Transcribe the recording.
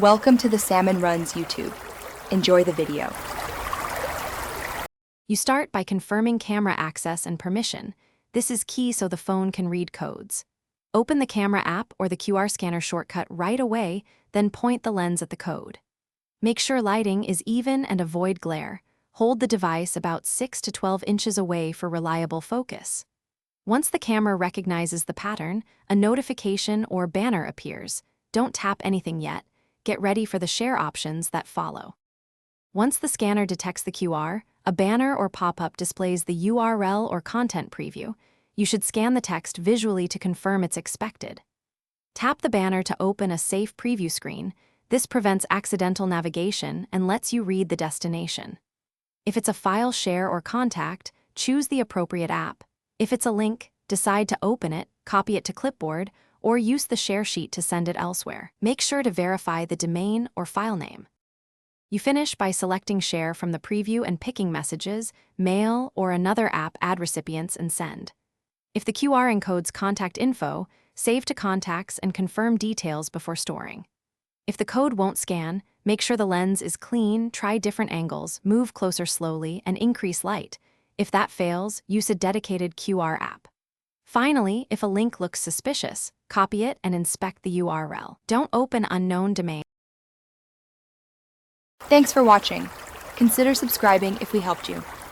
Welcome to the Salmon Runs YouTube. Enjoy the video. You start by confirming camera access and permission. This is key so the phone can read codes. Open the camera app or the QR scanner shortcut right away, then point the lens at the code. Make sure lighting is even and avoid glare. Hold the device about 6 to 12 inches away for reliable focus. Once the camera recognizes the pattern, a notification or banner appears. Don't tap anything yet. Get ready for the share options that follow. Once the scanner detects the QR, a banner or pop-up displays the URL or content preview. You should scan the text visually to confirm it's expected. Tap the banner to open a safe preview screen. This prevents accidental navigation and lets you read the destination. If it's a file share or contact, choose the appropriate app. If it's a link, decide to open it, copy it to clipboard, or use the share sheet to send it elsewhere. Make sure to verify the domain or file name. You finish by selecting Share from the preview and picking Messages, Mail, or another app Add Recipients and Send. If the QR encodes contact info, save to contacts and confirm details before storing. If the code won't scan, make sure the lens is clean, try different angles, move closer slowly, and increase light. If that fails, use a dedicated QR app. Finally, if a link looks suspicious, copy it and inspect the URL. Don't open unknown domain. Thanks for watching. Consider subscribing if we helped you.